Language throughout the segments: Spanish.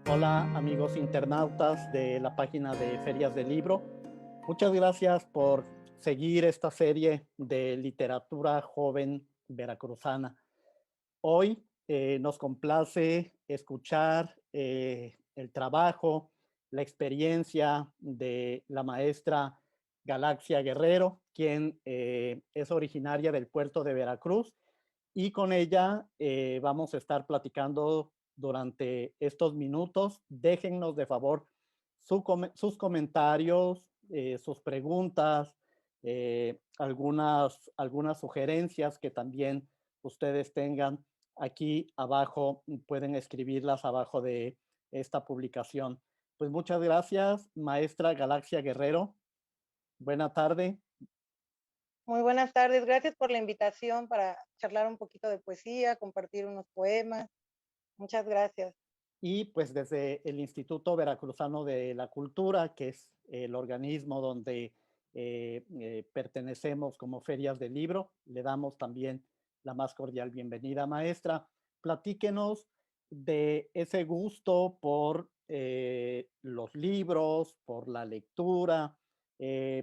Hola amigos internautas de la página de Ferias del Libro. Muchas gracias por seguir esta serie de literatura joven veracruzana. Hoy nos complace escuchar el trabajo, la experiencia de la maestra Galaxia Guerrero, quien es originaria del puerto de Veracruz, y con ella vamos a estar platicando durante estos minutos. Déjennos de favor sus comentarios, sus preguntas, algunas sugerencias que también ustedes tengan aquí abajo, pueden escribirlas abajo de esta publicación. Pues muchas gracias, maestra Galaxia Guerrero. Buena tarde. Muy buenas tardes, gracias por la invitación para charlar un poquito de poesía, compartir unos poemas. Muchas gracias. Y pues desde el Instituto Veracruzano de la Cultura, que es el organismo donde pertenecemos como Ferias del Libro, le damos también la más cordial bienvenida, maestra. Platíquenos de ese gusto por los libros, por la lectura.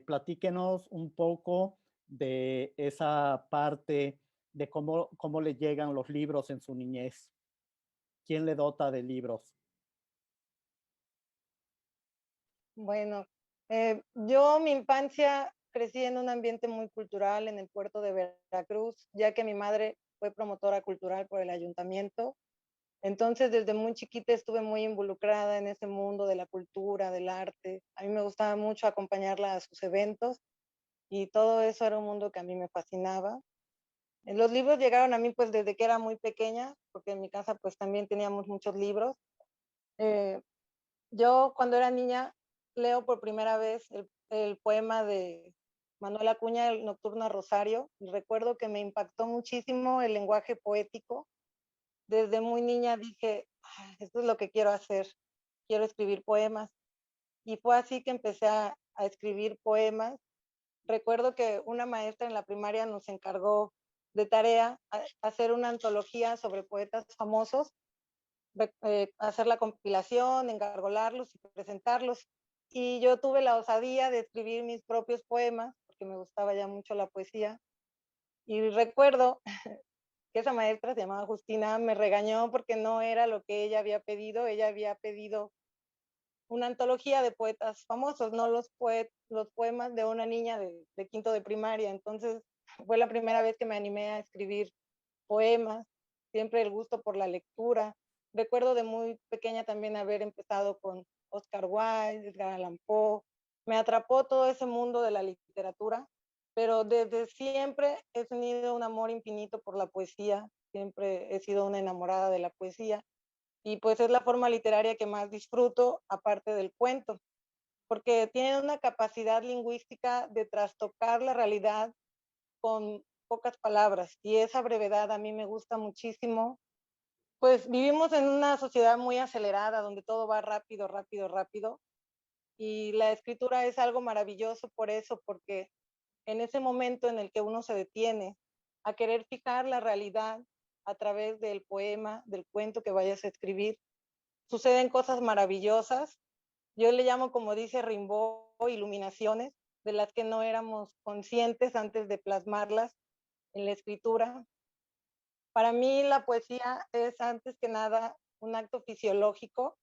Platíquenos un poco de esa parte de cómo le llegan los libros en su niñez. ¿Quién le dota de libros? Bueno, yo mi infancia crecí en un ambiente muy cultural en el puerto de Veracruz, ya que mi madre fue promotora cultural por el ayuntamiento. Entonces, desde muy chiquita estuve muy involucrada en ese mundo de la cultura, del arte. A mí me gustaba mucho acompañarla a sus eventos y todo eso era un mundo que a mí me fascinaba. Los libros llegaron a mí pues desde que era muy pequeña, porque en mi casa pues también teníamos muchos libros. Eh, yo cuando era niña leo por primera vez el poema de Manuel Acuña, El Nocturno a Rosario, y recuerdo que me impactó muchísimo el lenguaje poético. Desde muy niña dije, esto es lo que quiero hacer, quiero escribir poemas. Y fue así que empecé a escribir poemas. Recuerdo que una maestra en la primaria nos encargó de tarea hacer una antología sobre poetas famosos, hacer la compilación, engargolarlos y presentarlos. Y yo tuve la osadía de escribir mis propios poemas, porque me gustaba ya mucho la poesía. Y recuerdo que esa maestra, se llamaba Justina, me regañó porque no era lo que ella había pedido. Ella había pedido una antología de poetas famosos, no los poemas de una niña de quinto de primaria. Entonces fue la primera vez que me animé a escribir poemas, siempre el gusto por la lectura. Recuerdo de muy pequeña también haber empezado con Oscar Wilde, Edgar Allan Poe. Me atrapó todo ese mundo de la literatura, pero desde siempre he tenido un amor infinito por la poesía, siempre he sido una enamorada de la poesía y pues es la forma literaria que más disfruto, aparte del cuento, porque tienen una capacidad lingüística de trastocar la realidad con pocas palabras, y esa brevedad a mí me gusta muchísimo. Pues vivimos en una sociedad muy acelerada, donde todo va rápido, rápido, rápido, y la escritura es algo maravilloso por eso, porque en ese momento en el que uno se detiene a querer fijar la realidad a través del poema, del cuento que vayas a escribir, suceden cosas maravillosas. Yo le llamo, como dice Rimbaud, iluminaciones, de las que no éramos conscientes antes de plasmarlas en la escritura. Para mí la poesía es antes que nada un acto fisiológico,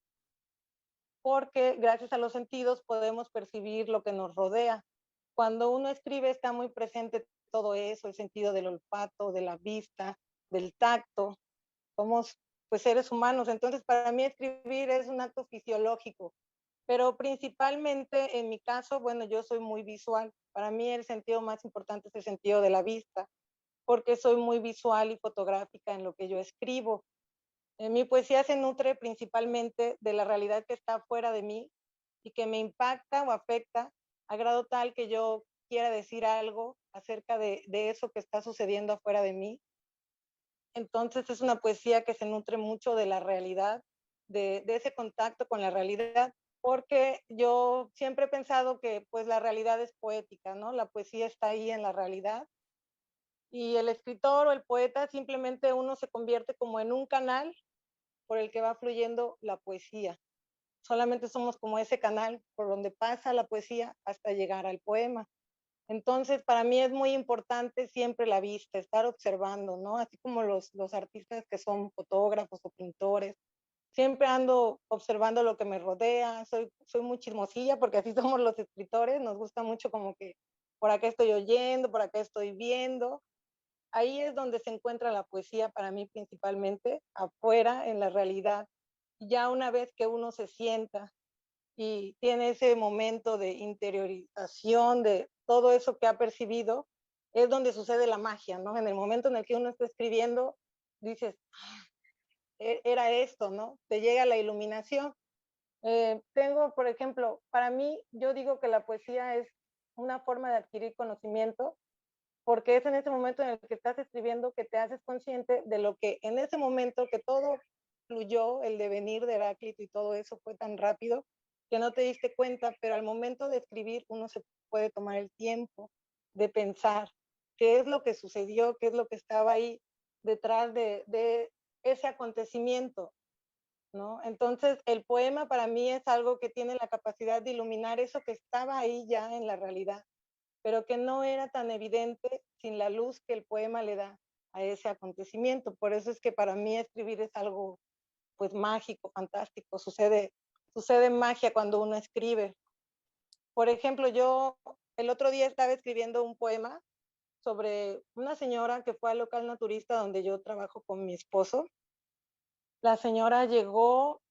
porque gracias a los sentidos podemos percibir lo que nos rodea. Cuando uno escribe está muy presente todo eso, el sentido del olfato, de la vista, del tacto. Somos pues seres humanos, entonces para mí escribir es un acto fisiológico, pero principalmente en mi caso, bueno, yo soy muy visual. Para mí el sentido más importante es el sentido de la vista, porque soy muy visual y fotográfica en lo que yo escribo. Mi poesía se nutre principalmente de la realidad que está fuera de mí y que me impacta o afecta a grado tal que yo quiera decir algo acerca de eso que está sucediendo afuera de mí. Entonces es una poesía que se nutre mucho de la realidad, de ese contacto con la realidad, porque yo siempre he pensado que pues la realidad es poética, ¿no? La poesía está ahí en la realidad, y el escritor o el poeta simplemente uno se convierte como en un canal por el que va fluyendo la poesía. solamente somos como ese canal por donde pasa la poesía hasta llegar al poema. Entonces, para mí es muy importante siempre la vista, estar observando, ¿no? Así como los artistas que son fotógrafos o pintores. Siempre ando observando lo que me rodea, soy muy chismosilla porque así somos los escritores, nos gusta mucho como que por acá estoy oyendo, por acá estoy viendo. Ahí es donde se encuentra la poesía para mí principalmente, afuera, en la realidad. Ya una vez que uno se sienta y tiene ese momento de interiorización de todo eso que ha percibido, es donde sucede la magia, ¿no? En el momento en el que uno está escribiendo, dices, era esto, ¿no? Te llega la iluminación. Tengo, por ejemplo, para mí, yo digo que la poesía es una forma de adquirir conocimiento, porque es en ese momento en el que estás escribiendo que te haces consciente de lo que en ese momento que todo fluyó, el devenir de Heráclito y todo eso fue tan rápido que no te diste cuenta, pero al momento de escribir uno se puede tomar el tiempo de pensar qué es lo que sucedió, qué es lo que estaba ahí detrás de ese acontecimiento, ¿no? Entonces, el poema para mí es algo que tiene la capacidad de iluminar eso que estaba ahí ya en la realidad, pero que no era tan evidente sin la luz que el poema le da a ese acontecimiento. Por eso es que para mí escribir es algo pues mágico, fantástico, sucede magia cuando uno escribe. Por ejemplo, yo el otro día estaba escribiendo un poema sobre una señora que fue al local naturista donde yo trabajo con mi esposo. La señora llegó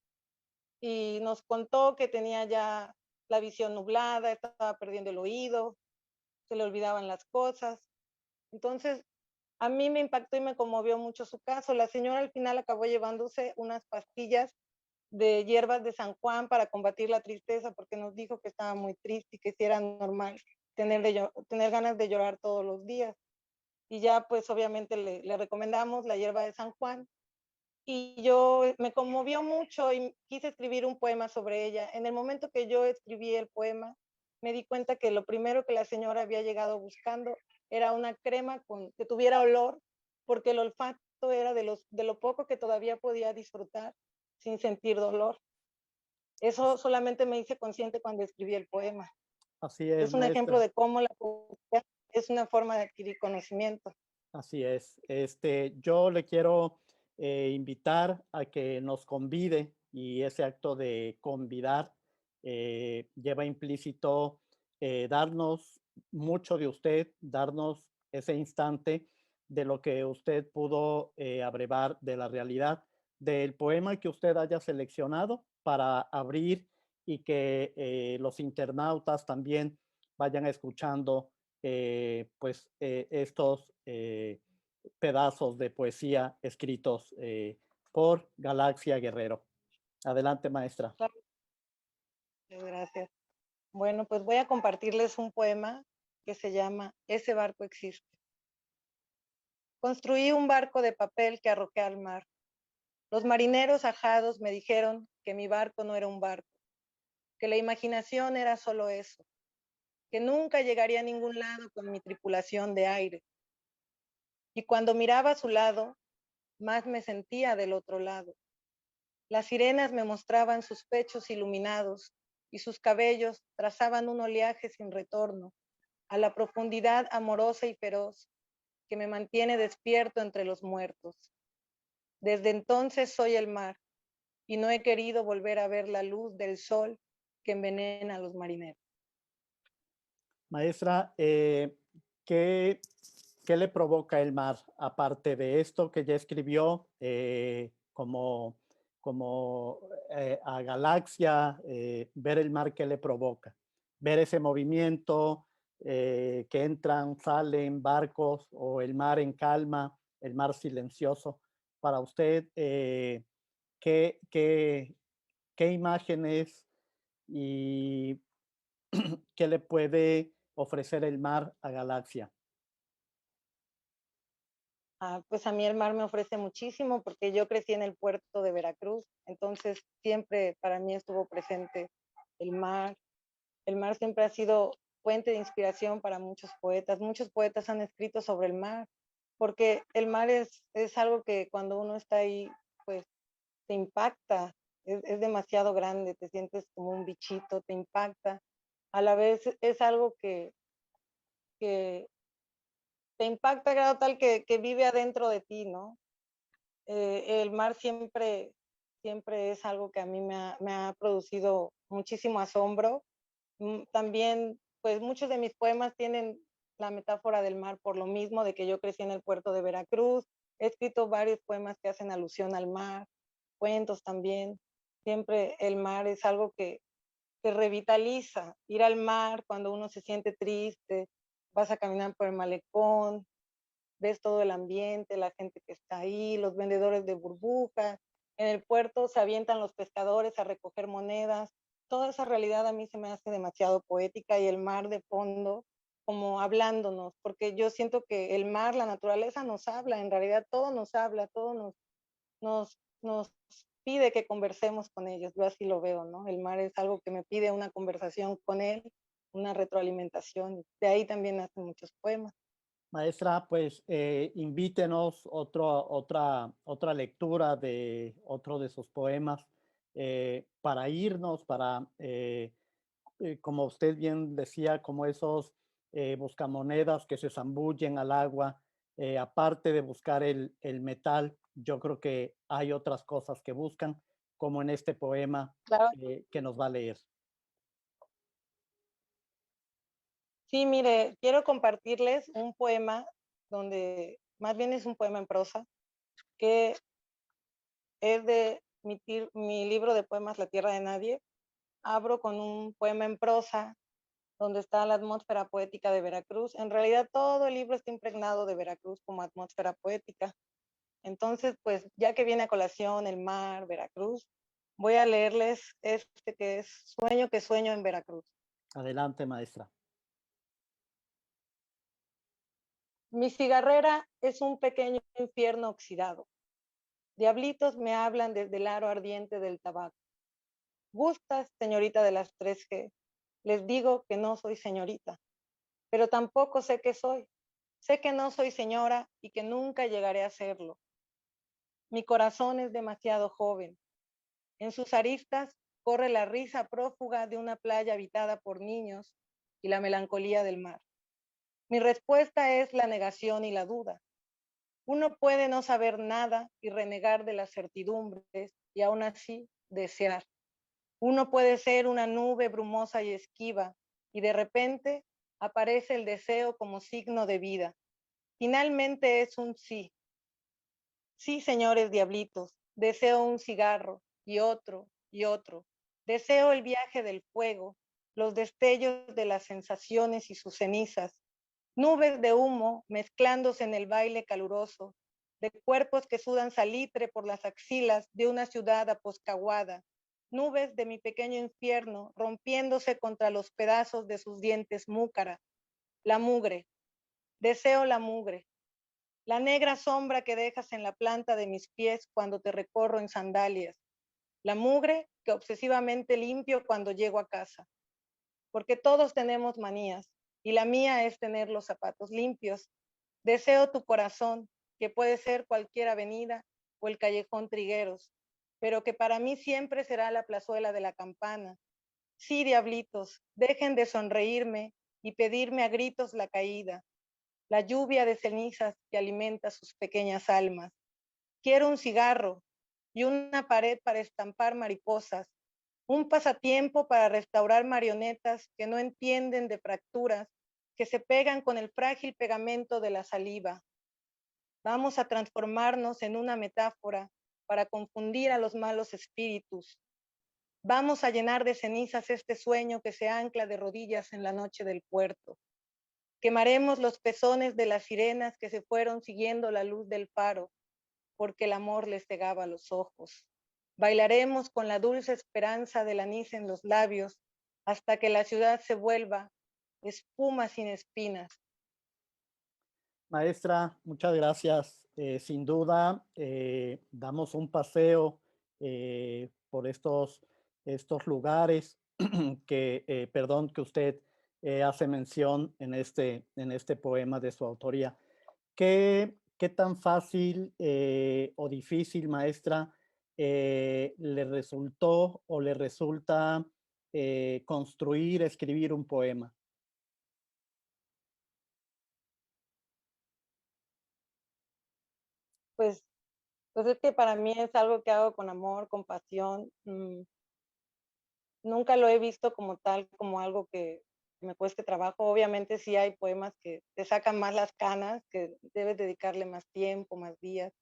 y nos contó que tenía ya la visión nublada, estaba perdiendo el oído, se le olvidaban las cosas. Entonces, a mí me impactó y me conmovió mucho su caso. La señora al final acabó llevándose unas pastillas de hierbas de San Juan para combatir la tristeza, porque nos dijo que estaba muy triste y que sí era normal tener ganas de llorar todos los días. Y ya pues obviamente le recomendamos la hierba de San Juan. Y yo me conmovió mucho y quise escribir un poema sobre ella. En el momento que yo escribí el poema, me di cuenta que lo primero que la señora había llegado buscando era una crema que tuviera olor, porque el olfato era de lo poco que todavía podía disfrutar sin sentir dolor. Eso solamente me hice consciente cuando escribí el poema. Así es, Es un ejemplo maestra. de cómo la poesía es una forma de adquirir conocimiento. Así es. Yo le quiero invitar a que nos convide y ese acto de convidar lleva implícito darnos mucho de usted, darnos ese instante de lo que usted pudo abrevar de la realidad, del poema que usted haya seleccionado para abrir y que los internautas también vayan escuchando estos pedazos de poesía escritos por Galaxia Guerrero. Adelante, maestra. Muchas gracias. Bueno, pues voy a compartirles un poema que se llama Ese barco existe. Construí un barco de papel que arroqué al mar. Los marineros ajados me dijeron que mi barco no era un barco, que la imaginación era solo eso, que nunca llegaría a ningún lado con mi tripulación de aire. Y cuando miraba a su lado, más me sentía del otro lado. Las sirenas me mostraban sus pechos iluminados y sus cabellos trazaban un oleaje sin retorno a la profundidad amorosa y feroz que me mantiene despierto entre los muertos. Desde entonces soy el mar y no he querido volver a ver la luz del sol que envenena a los marineros. Maestra, ¿qué, ¿qué le provoca el mar? Aparte de esto que ya escribió, a Galaxia, ver el mar, ¿qué le provoca? Ver ese movimiento, que entran, salen barcos o el mar en calma, el mar silencioso. Para usted, ¿qué, qué, qué imágenes y qué le puede ofrecer el mar a Galaxia? Pues a mí el mar me ofrece muchísimo porque yo crecí en el puerto de Veracruz, entonces siempre para mí estuvo presente el mar. El mar siempre ha sido fuente de inspiración para muchos poetas. Muchos poetas han escrito sobre el mar, porque el mar es algo que cuando uno está ahí, pues te impacta, es demasiado grande, te sientes como un bichito, te impacta. A la vez es algo que te impacta a grado tal que vive adentro de ti, ¿no? El mar siempre es algo que a mí me ha producido muchísimo asombro. También, pues muchos de mis poemas tienen la metáfora del mar por lo mismo de que yo crecí en el puerto de Veracruz. He escrito varios poemas que hacen alusión al mar, cuentos también. Siempre el mar es algo que revitaliza. Ir al mar cuando uno se siente triste, vas a caminar por el malecón, ves todo el ambiente, la gente que está ahí, los vendedores de burbujas. En el puerto se avientan los pescadores a recoger monedas. Toda esa realidad a mí se me hace demasiado poética y el mar de fondo como hablándonos, porque yo siento que el mar, la naturaleza nos habla, en realidad todo nos habla, todo nos pide que conversemos con ellos. Yo así lo veo, ¿no? El mar es algo que me pide una conversación con él, una retroalimentación. De ahí también hacen muchos poemas. Maestra, pues invítenos otra lectura de otro de sus poemas para irnos, como usted bien decía, como esos buscamonedas que se zambullen al agua, aparte de buscar el metal, yo creo que hay otras cosas que buscan, como en este poema Claro. que nos va a leer. Sí, mire, quiero compartirles un poema donde, más bien es un poema en prosa, que es de mi libro de poemas La Tierra de Nadie. Abro con un poema en prosa donde está la atmósfera poética de Veracruz. En realidad todo el libro está impregnado de Veracruz como atmósfera poética. Entonces, pues ya que viene a colación el mar, Veracruz, voy a leerles este que es Sueño que sueño en Veracruz. Adelante, maestra. Mi cigarrera es un pequeño infierno oxidado. Diablitos me hablan desde el aro ardiente del tabaco. ¿Gustas, señorita de las 3G? Les digo que no soy señorita, pero tampoco sé qué soy. Sé que no soy señora y que nunca llegaré a serlo. Mi corazón es demasiado joven. En sus aristas corre la risa prófuga de una playa habitada por niños y la melancolía del mar. Mi respuesta es la negación y la duda. Uno puede no saber nada y renegar de las certidumbres y aún así desear. Uno puede ser una nube brumosa y esquiva y de repente aparece el deseo como signo de vida. Finalmente es un sí. Sí, señores diablitos, deseo un cigarro y otro y otro. Deseo el viaje del fuego, los destellos de las sensaciones y sus cenizas, nubes de humo mezclándose en el baile caluroso, de cuerpos que sudan salitre por las axilas de una ciudad aposcaguada, nubes de mi pequeño infierno rompiéndose contra los pedazos de sus dientes múcara, la mugre, deseo la mugre, la negra sombra que dejas en la planta de mis pies cuando te recorro en sandalias, la mugre que obsesivamente limpio cuando llego a casa, porque todos tenemos manías y la mía es tener los zapatos limpios. Deseo tu corazón, que puede ser cualquier avenida o el callejón Trigueros, pero que para mí siempre será la plazuela de la campana. Sí, diablitos, dejen de sonreírme y pedirme a gritos la caída, la lluvia de cenizas que alimenta sus pequeñas almas. Quiero un cigarro y una pared para estampar mariposas, un pasatiempo para restaurar marionetas que no entienden de fracturas, que se pegan con el frágil pegamento de la saliva. Vamos a transformarnos en una metáfora para confundir a los malos espíritus. Vamos a llenar de cenizas este sueño que se ancla de rodillas en la noche del puerto. Quemaremos los pezones de las sirenas que se fueron siguiendo la luz del faro, porque el amor les cegaba los ojos. Bailaremos con la dulce esperanza del anís en los labios hasta que la ciudad se vuelva espuma sin espinas. Maestra, muchas gracias. Sin duda, damos un paseo por estos lugares perdón, que usted hace mención en este poema de su autoría. ¿Qué tan fácil o difícil, maestra, le resultó o le resulta construir, escribir un poema? Pues, pues es que para mí es algo que hago con amor, con pasión. Nunca lo he visto como tal, como algo que me cueste trabajo. Obviamente sí hay poemas que te sacan más las canas, que debes dedicarle más tiempo, más días,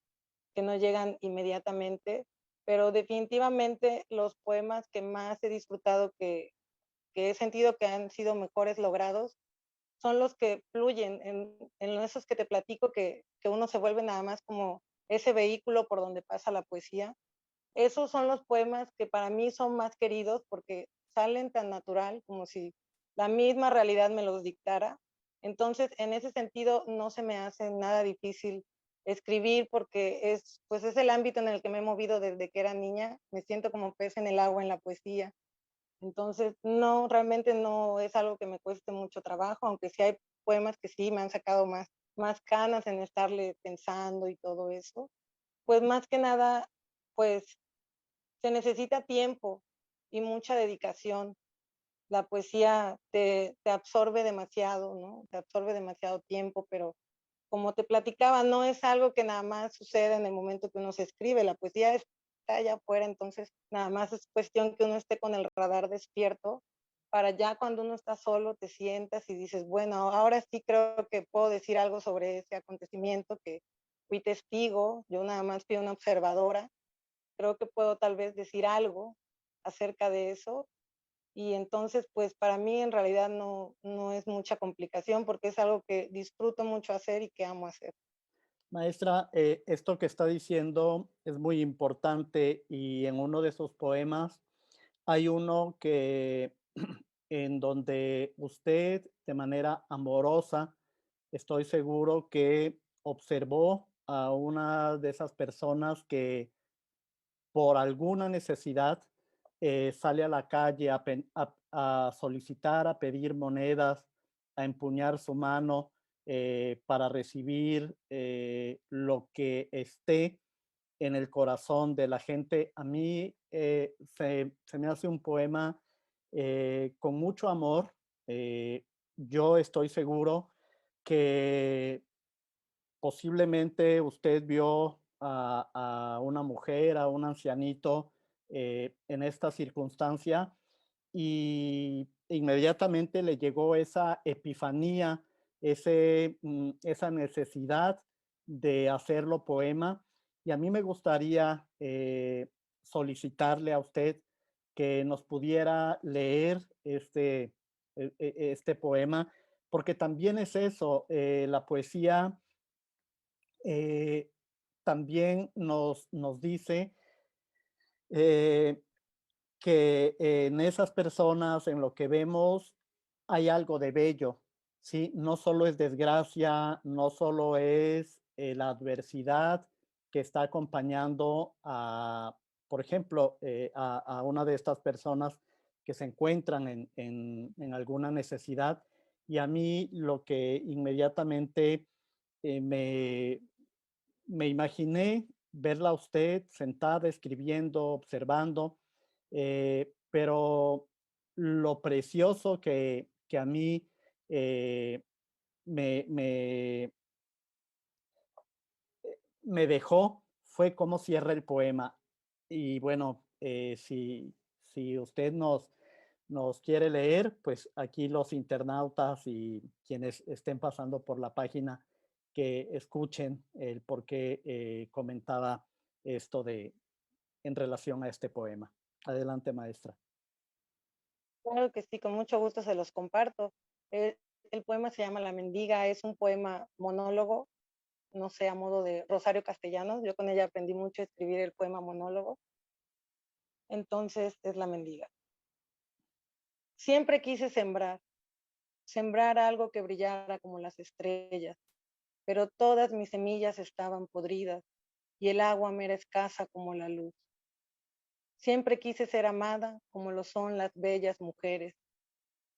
que no llegan inmediatamente, pero definitivamente los poemas que más he disfrutado, que he sentido que han sido mejores logrados, son los que fluyen en esos que te platico, que uno se vuelve nada más como ese vehículo por donde pasa la poesía. Esos son los poemas que para mí son más queridos porque salen tan natural como si la misma realidad me los dictara. Entonces, en ese sentido, no se me hace nada difícil escribir porque pues es el ámbito en el que me he movido desde que era niña. Me siento como pez en el agua en la poesía. Entonces, no, realmente no es algo que me cueste mucho trabajo, aunque sí hay poemas que sí me han sacado más canas en estarle pensando y todo eso. Pues más que nada, pues se necesita tiempo y mucha dedicación. La poesía te absorbe demasiado, ¿no? Te absorbe demasiado tiempo, pero como te platicaba, no es algo que nada más sucede en el momento que uno se escribe. La poesía está allá afuera, entonces nada más es cuestión que uno esté con el radar despierto para ya cuando uno está solo te sientas y dices, bueno, ahora sí creo que puedo decir algo sobre ese acontecimiento que fui testigo, yo nada más fui una observadora, creo que puedo tal vez decir algo acerca de eso. Y entonces, pues para mí en realidad no es mucha complicación porque es algo que disfruto mucho hacer y que amo hacer. Maestra, esto que está diciendo es muy importante y en uno de esos poemas hay uno que en donde usted de manera amorosa, estoy seguro que observó a una de esas personas que por alguna necesidad sale a la calle a solicitar, a pedir monedas, a empuñar su mano para recibir lo que esté en el corazón de la gente. A mí se me hace un poema con mucho amor. Yo estoy seguro que posiblemente usted vio a una mujer, a un ancianito en esta circunstancia y inmediatamente le llegó esa epifanía, esa necesidad de hacerlo poema. Y a mí me gustaría solicitarle a usted que nos pudiera leer este poema, porque también es eso, la poesía eh, también nos dice eh, que en esas personas, en lo que vemos, hay algo de bello, ¿sí? No solo es desgracia, no solo es la adversidad que está acompañando a, por ejemplo, a una de estas personas que se encuentran en alguna necesidad. Y a mí lo que inmediatamente me imaginé verla a usted sentada, escribiendo, observando, pero lo precioso que a mí eh, me, me, me dejó fue cómo cierra el poema. Y bueno, si usted nos quiere leer, pues aquí los internautas y quienes estén pasando por la página que escuchen el por qué comentaba esto en relación a este poema. Adelante, maestra. Claro que sí, con mucho gusto se los comparto. Eh, el poema se llama La Mendiga, es un poema monólogo, no sé, a modo de Rosario Castellanos. Yo con ella aprendí mucho a escribir el poema monólogo. Entonces es La Mendiga. Siempre quise sembrar algo que brillara como las estrellas, pero todas mis semillas estaban podridas y el agua me era escasa como la luz. Siempre quise ser amada como lo son las bellas mujeres,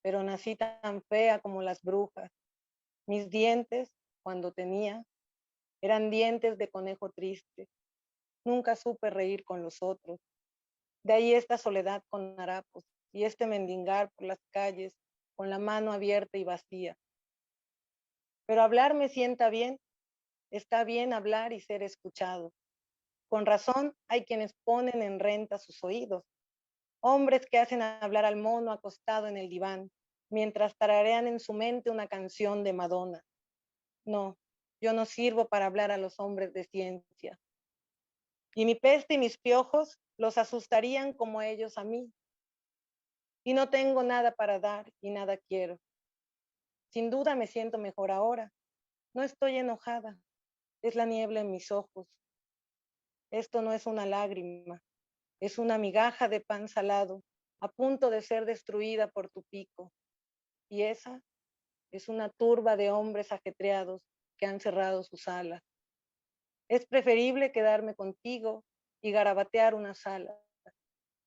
pero nací tan fea como las brujas. Mis dientes, cuando tenía, eran dientes de conejo triste. Nunca supe reír con los otros. De ahí esta soledad con harapos y este mendigar por las calles con la mano abierta y vacía. Pero hablar me sienta bien. Está bien hablar y ser escuchado. Con razón hay quienes ponen en renta sus oídos. Hombres que hacen hablar al mono acostado en el diván, mientras tararean en su mente una canción de Madonna. No, yo no sirvo para hablar a los hombres de ciencia. Y mi peste y mis piojos los asustarían como ellos a mí. Y no tengo nada para dar y nada quiero. Sin duda me siento mejor ahora. No estoy enojada. Es la niebla en mis ojos. Esto no es una lágrima. Es una migaja de pan salado, a punto de ser destruida por tu pico. Y esa es una turba de hombres ajetreados que han cerrado sus alas. Es preferible quedarme contigo y garabatear una sala,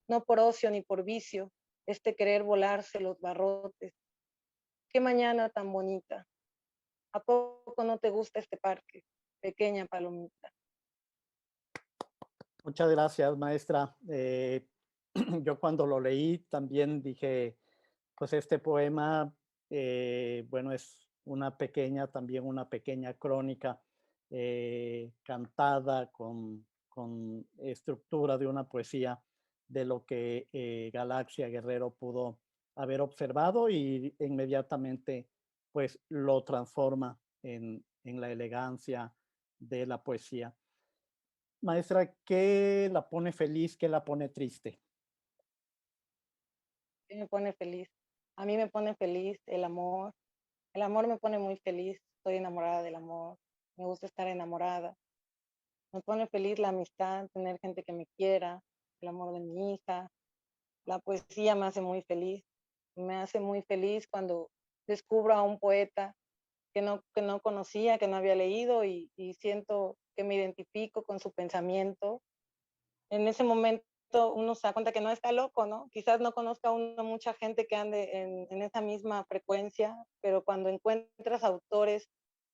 no por ocio ni por vicio, este querer volarse los barrotes. Qué mañana tan bonita. ¿A poco no te gusta este parque, pequeña palomita? Muchas gracias, maestra. Yo cuando lo leí también dije, pues este poema, bueno, es una pequeña, también una pequeña crónica cantada con estructura de una poesía de lo que Galaxia Guerrero pudo haber observado y inmediatamente pues lo transforma en la elegancia de la poesía. Maestra, ¿qué la pone feliz, qué la pone triste? ¿Qué me pone feliz? A mí me pone feliz el amor. El amor me pone muy feliz. Estoy enamorada del amor. Me gusta estar enamorada. Me pone feliz la amistad, tener gente que me quiera, el amor de mi hija. La poesía me hace muy feliz. Me hace muy feliz cuando descubro a un poeta que no conocía, que no había leído y siento que me identifico con su pensamiento. En ese momento uno se da cuenta que no está loco, ¿no? Quizás no conozca uno mucha gente que ande en esa misma frecuencia, pero cuando encuentras autores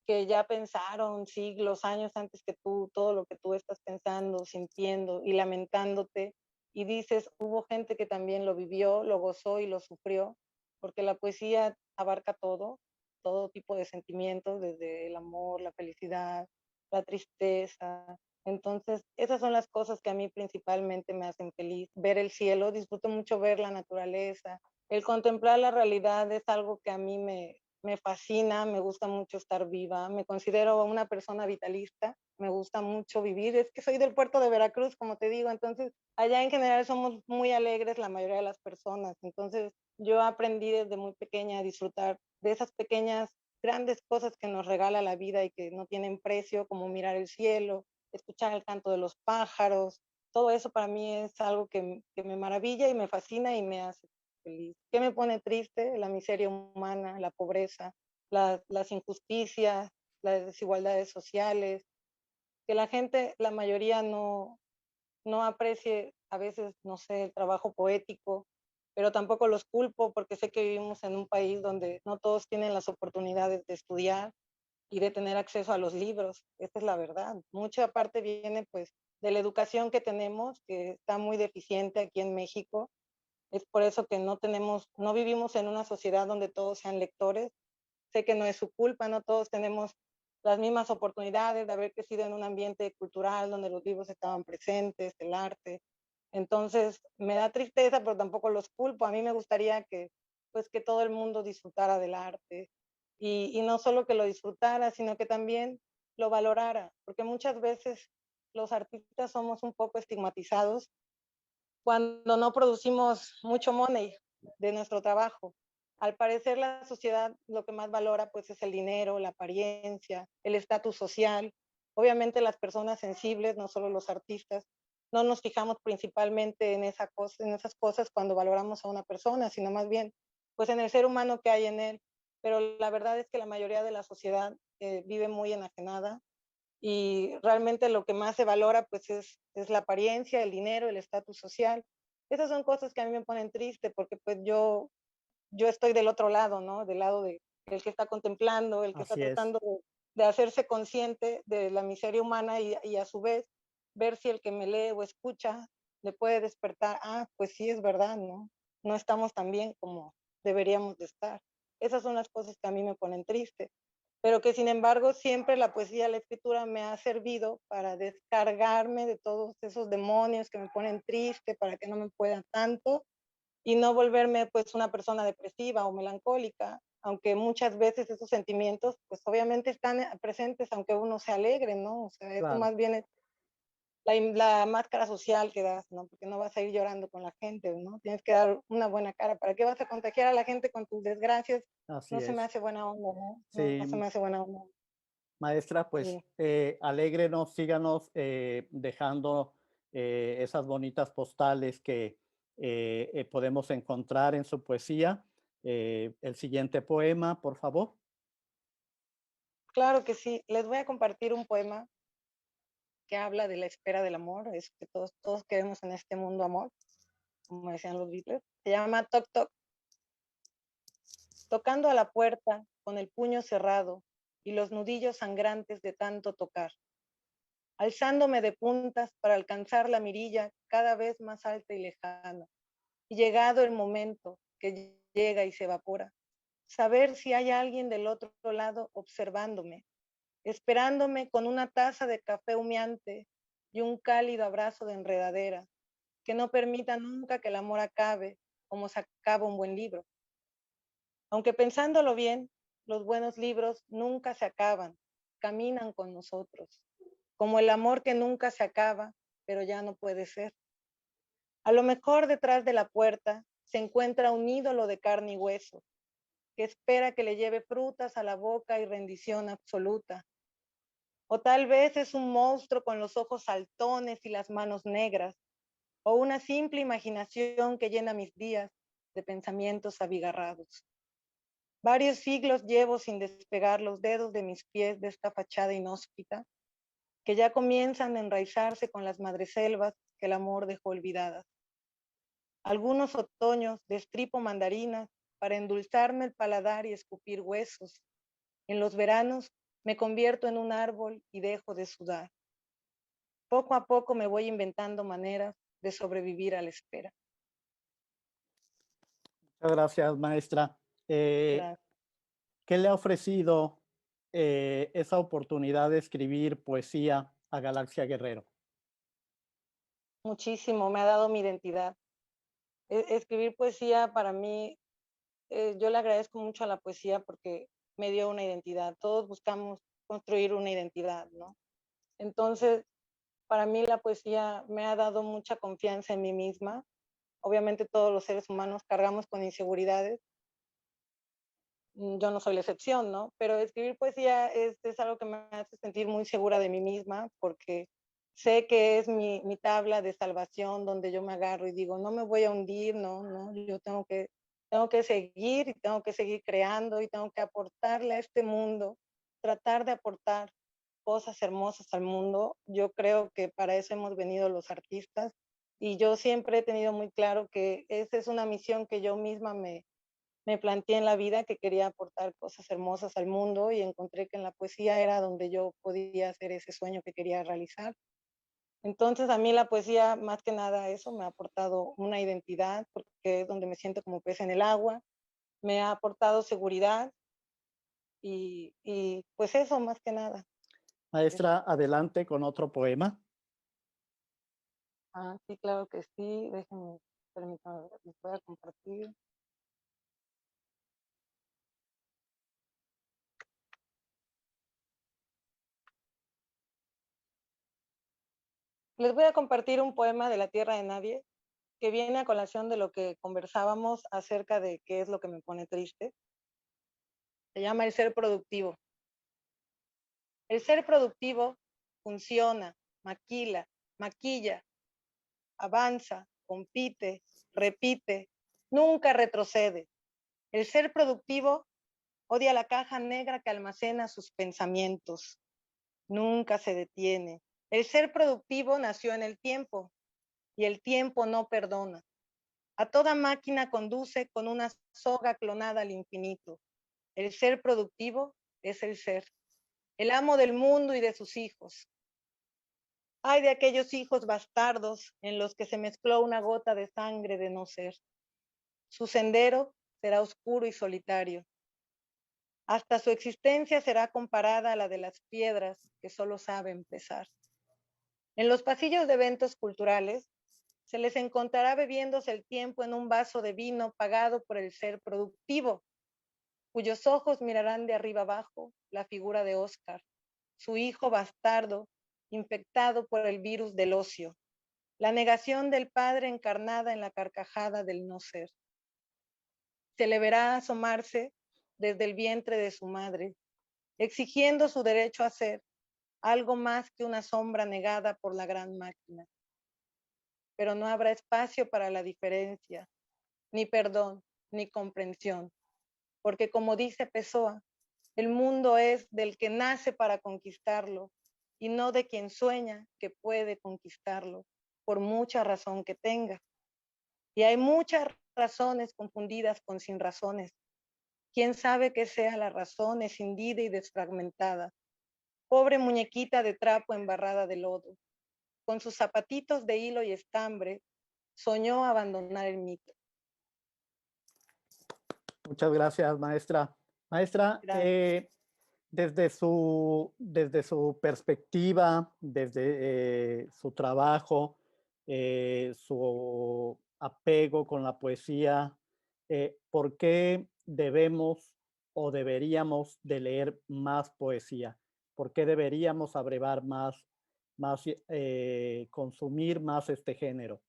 que ya pensaron siglos, años antes que tú, todo lo que tú estás pensando, sintiendo y lamentándote, y dices, hubo gente que también lo vivió, lo gozó y lo sufrió, porque la poesía abarca todo tipo de sentimientos, desde el amor, la felicidad, la tristeza. Entonces, esas son las cosas que a mí principalmente me hacen feliz. Ver el cielo, disfruto mucho ver la naturaleza. El contemplar la realidad es algo que a mí me fascina, me gusta mucho estar viva, me considero una persona vitalista, me gusta mucho vivir. Es que soy del puerto de Veracruz, como te digo, entonces allá en general somos muy alegres la mayoría de las personas. Entonces, yo aprendí desde muy pequeña a disfrutar de esas pequeñas, grandes cosas que nos regala la vida y que no tienen precio, como mirar el cielo, escuchar el canto de los pájaros. Todo eso para mí es algo que me maravilla y me fascina y me hace feliz. ¿Qué me pone triste? La miseria humana, la pobreza, las injusticias, las desigualdades sociales, que la gente, la mayoría no aprecie a veces, no sé, el trabajo poético, pero tampoco los culpo porque sé que vivimos en un país donde no todos tienen las oportunidades de estudiar y de tener acceso a los libros. Esa es la verdad. Mucha parte viene pues de la educación que tenemos, que está muy deficiente aquí en México. Es por eso que no vivimos en una sociedad donde todos sean lectores. Sé que no es su culpa, no todos tenemos las mismas oportunidades de haber crecido en un ambiente cultural donde los libros estaban presentes, el arte. Entonces, me da tristeza, pero tampoco los culpo. A mí me gustaría pues, que todo el mundo disfrutara del arte y no solo que lo disfrutara, sino que también lo valorara, porque muchas veces los artistas somos un poco estigmatizados cuando no producimos mucho money de nuestro trabajo. Al parecer la sociedad lo que más valora pues es el dinero, la apariencia, el estatus social. Obviamente las personas sensibles, no solo los artistas, no nos fijamos principalmente en en esas cosas cuando valoramos a una persona, sino más bien pues en el ser humano que hay en él. Pero la verdad es que la mayoría de la sociedad vive muy enajenada y realmente lo que más se valora pues es la apariencia, el dinero, el estatus social. Esas son cosas que a mí me ponen triste porque pues yo estoy del otro lado, ¿no? Del lado de el que está contemplando, el que está Así es. tratando de hacerse consciente de la miseria humana y a su vez ver si el que me lee o escucha le puede despertar, ah, pues sí es verdad, ¿no? No estamos tan bien como deberíamos de estar. Esas son las cosas que a mí me ponen triste, pero que sin embargo siempre la poesía, la escritura me ha servido para descargarme de todos esos demonios que me ponen triste, para que no me puedan tanto y no volverme pues una persona depresiva o melancólica, aunque muchas veces esos sentimientos pues obviamente están presentes aunque uno se alegre, ¿no? O sea, eso Claro, más bien es la máscara social que das, ¿no? Porque no vas a ir llorando con la gente, ¿no? Tienes que dar una buena cara. ¿Para qué vas a contagiar a la gente con tus desgracias? así No se me es. hace buena onda, ¿no? No se Sí, me hace buena onda. maestra, pues Sí. alégrenos, síganos dejando esas bonitas postales que podemos encontrar en su poesía. El siguiente poema, por favor. Claro que sí. Les voy a compartir un poema que habla de la espera del amor, es que todos queremos en este mundo amor, como decían los Beatles. Se llama Toc Toc. Tocando a la puerta con el puño cerrado y los nudillos sangrantes de tanto tocar, alzándome de puntas para alcanzar la mirilla cada vez más alta y lejana, y llegado el momento que llega y se evapora, saber si hay alguien del otro lado observándome, esperándome con una taza de café humeante y un cálido abrazo de enredadera, que no permita nunca que el amor acabe como se acaba un buen libro. Aunque pensándolo bien, los buenos libros nunca se acaban, caminan con nosotros, como el amor que nunca se acaba, pero ya no puede ser. A lo mejor detrás de la puerta se encuentra un ídolo de carne y hueso, que espera que le lleve frutas a la boca y rendición absoluta. O tal vez es un monstruo con los ojos saltones y las manos negras, o una simple imaginación que llena mis días de pensamientos abigarrados. Varios siglos llevo sin despegar los dedos de mis pies de esta fachada inhóspita, que ya comienzan a enraizarse con las madreselvas que el amor dejó olvidadas. Algunos otoños destripo mandarinas para endulzarme el paladar y escupir huesos. En los veranos me convierto en un árbol y dejo de sudar. Poco a poco me voy inventando maneras de sobrevivir a la espera. Muchas gracias, maestra. Eh, Gracias. ¿Qué le ha ofrecido esa oportunidad de escribir poesía a Galaxia Guerrero? Muchísimo, me ha dado mi identidad. Escribir poesía para mí, yo le agradezco mucho a la poesía porque me dio una identidad. Todos buscamos construir una identidad, ¿no? Entonces, para mí la poesía me ha dado mucha confianza en mí misma. Obviamente todos los seres humanos cargamos con inseguridades. Yo no soy la excepción, ¿no? Pero escribir poesía es algo que me hace sentir muy segura de mí misma porque sé que es mi tabla de salvación donde yo me agarro y digo, no me voy a hundir, no, no, yo tengo que seguir y tengo que seguir creando y tengo que aportarle a este mundo, tratar de aportar cosas hermosas al mundo. Yo creo que para eso hemos venido los artistas y yo siempre he tenido muy claro que esa es una misión que yo misma me planteé en la vida, que quería aportar cosas hermosas al mundo y encontré que en la poesía era donde yo podía hacer ese sueño que quería realizar. Entonces a mí la poesía, más que nada eso, me ha aportado una identidad, porque es donde me siento como pez en el agua, me ha aportado seguridad y pues eso, más que nada. Maestra, adelante con otro poema. Ah, sí, claro que sí, déjenme, permítanme, les voy a compartir. Les voy a compartir un poema de La Tierra de Nadie, que viene a colación de lo que conversábamos acerca de qué es lo que me pone triste. Se llama el ser productivo. El ser productivo funciona, maquila, maquilla, avanza, compite, repite, nunca retrocede. El ser productivo odia la caja negra que almacena sus pensamientos, nunca se detiene. El ser productivo nació en el tiempo y el tiempo no perdona. A toda máquina conduce con una soga clonada al infinito. El ser productivo es el ser, el amo del mundo y de sus hijos. Ay de aquellos hijos bastardos en los que se mezcló una gota de sangre de no ser. Su sendero será oscuro y solitario. Hasta su existencia será comparada a la de las piedras que solo saben pesar. En los pasillos de eventos culturales se les encontrará bebiéndose el tiempo en un vaso de vino pagado por el ser productivo, cuyos ojos mirarán de arriba abajo la figura de Oscar, su hijo bastardo, infectado por el virus del ocio, la negación del padre encarnada en la carcajada del no ser. Se le verá asomarse desde el vientre de su madre, exigiendo su derecho a ser algo más que una sombra negada por la gran máquina. Pero no habrá espacio para la diferencia, ni perdón, ni comprensión, porque como dice Pessoa, el mundo es del que nace para conquistarlo y no de quien sueña que puede conquistarlo, por mucha razón que tenga. Y hay muchas razones confundidas con sin razones. ¿Quién sabe qué sea la razón escindida y desfragmentada? Pobre muñequita de trapo embarrada de lodo, con sus zapatitos de hilo y estambre, soñó abandonar el mito. Muchas gracias, maestra. Maestra, Gracias. desde su perspectiva, desde su trabajo, su apego con la poesía, ¿por qué debemos o deberíamos de leer más poesía? ¿Por qué deberíamos abrevar más consumir más este género?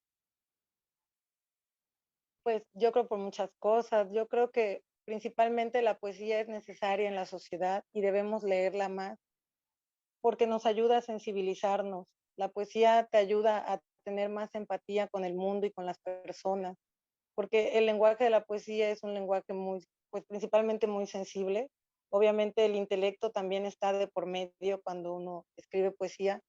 Pues yo creo por muchas cosas. Yo creo que principalmente la poesía es necesaria en la sociedad y debemos leerla más porque nos ayuda a sensibilizarnos. La poesía te ayuda a tener más empatía con el mundo y con las personas, porque el lenguaje de la poesía es un lenguaje muy, pues principalmente muy sensible. Obviamente el intelecto también está de por medio cuando uno escribe poesía,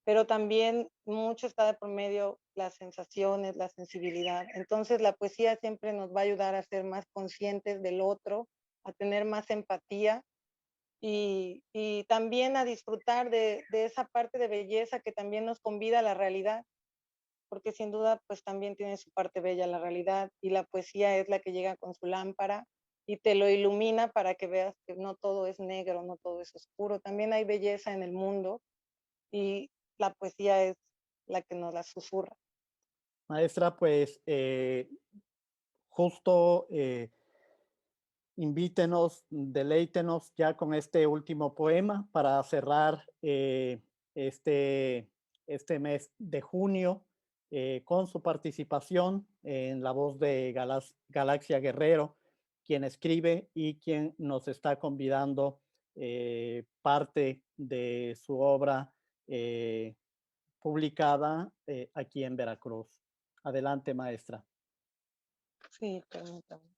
pero también mucho está de por medio las sensaciones, la sensibilidad. Entonces la poesía siempre nos va a ayudar a ser más conscientes del otro, a tener más empatía y también a disfrutar de esa parte de belleza que también nos convida a la realidad, porque sin duda pues también tiene su parte bella la realidad y la poesía es la que llega con su lámpara y te lo ilumina para que veas que no todo es negro, no todo es oscuro, también hay belleza en el mundo y la poesía es la que nos la susurra. Maestra, pues justo invítenos, deleítenos ya con este último poema para cerrar este, este mes de junio con su participación en la voz de Galaxia Guerrero, quien escribe y quien nos está convidando parte de su obra publicada aquí en Veracruz. Adelante, maestra. Sí, permítame.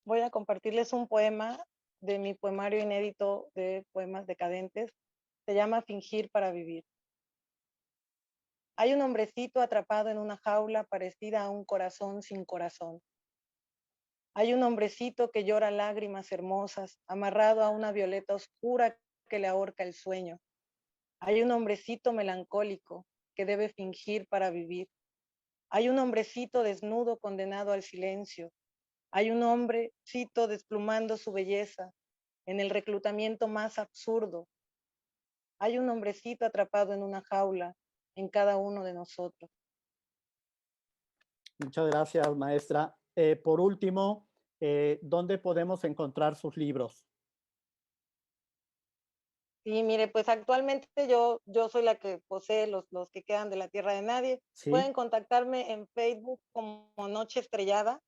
Voy a compartirles un poema de mi poemario inédito de poemas decadentes. Se llama Fingir para vivir. Hay un hombrecito atrapado en una jaula parecida a un corazón sin corazón. Hay un hombrecito que llora lágrimas hermosas, amarrado a una violeta oscura que le ahorca el sueño. Hay un hombrecito melancólico que debe fingir para vivir. Hay un hombrecito desnudo condenado al silencio. Hay un hombrecito desplumando su belleza en el reclutamiento más absurdo. Hay un hombrecito atrapado en una jaula en cada uno de nosotros. Muchas gracias, maestra. Por último, ¿dónde podemos encontrar sus libros? Sí, mire, pues actualmente yo soy la que posee los que quedan de la Tierra de Nadie. Sí, Pueden contactarme en Facebook como Noche Estrellada.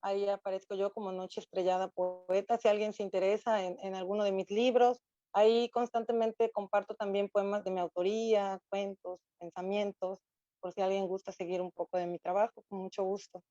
Ahí aparezco yo como Noche Estrellada Poeta. Si alguien se interesa en alguno de mis libros, ahí constantemente comparto también poemas de mi autoría, cuentos, pensamientos, por si alguien gusta seguir un poco de mi trabajo, con mucho gusto.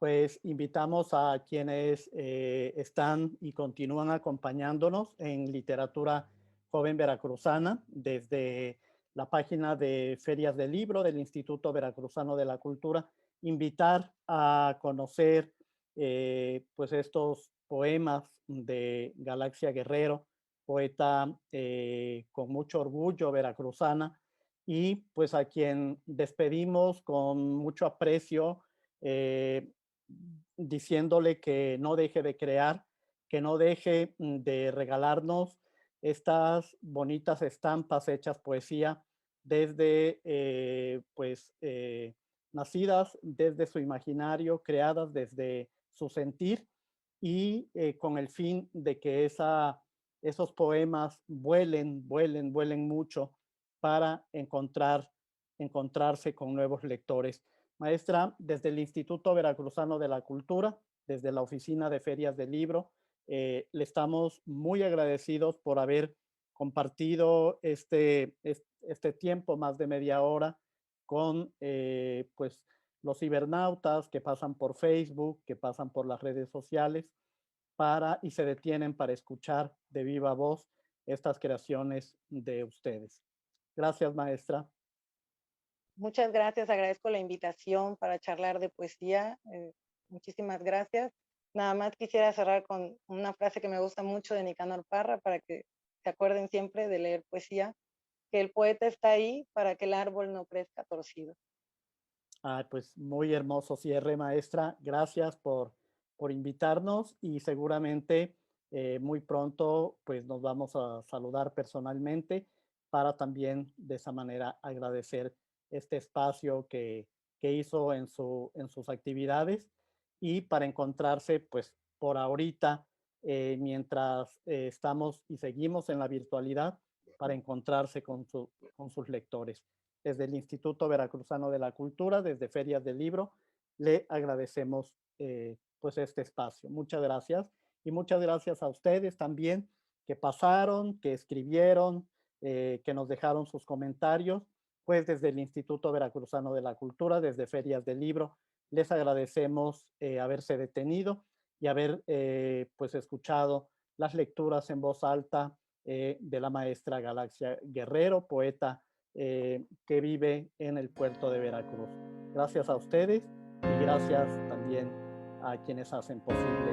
pues invitamos a quienes están y continúan acompañándonos en literatura joven veracruzana desde la página de Ferias del Libro del Instituto Veracruzano de la Cultura, invitar a conocer pues estos poemas de Galaxia Guerrero, poeta con mucho orgullo veracruzana, y pues a quien despedimos con mucho aprecio, diciéndole que no deje de crear, que no deje de regalarnos estas bonitas estampas hechas poesía desde, nacidas desde su imaginario, creadas desde su sentir y con el fin de que esos poemas vuelen mucho para encontrarse con nuevos lectores. Maestra, desde el Instituto Veracruzano de la Cultura, desde la Oficina de Ferias del Libro, le estamos muy agradecidos por haber compartido este tiempo, más de media hora, con pues los cibernautas que pasan por Facebook, que pasan por las redes sociales y se detienen para escuchar de viva voz estas creaciones de ustedes. Gracias, maestra. Muchas gracias, agradezco la invitación para charlar de poesía. Muchísimas gracias. Nada más quisiera cerrar con una frase que me gusta mucho de Nicanor Parra para que se acuerden siempre de leer poesía, que el poeta está ahí para que el árbol no crezca torcido. Pues muy hermoso cierre, maestra. Gracias por invitarnos y seguramente muy pronto pues nos vamos a saludar personalmente para también de esa manera agradecer este espacio que hizo en sus actividades y para encontrarse pues por ahorita, mientras estamos y seguimos en la virtualidad, para encontrarse con sus lectores. Desde el Instituto Veracruzano de la Cultura, desde Ferias del Libro, le agradecemos pues este espacio. Muchas gracias y muchas gracias a ustedes también que pasaron, que escribieron, que nos dejaron sus comentarios. Pues desde el Instituto Veracruzano de la Cultura, desde Ferias del Libro, les agradecemos haberse detenido y haber pues escuchado las lecturas en voz alta de la maestra Galaxia Guerrero, poeta que vive en el puerto de Veracruz. Gracias a ustedes y gracias también a quienes hacen posible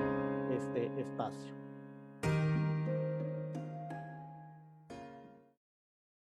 este espacio.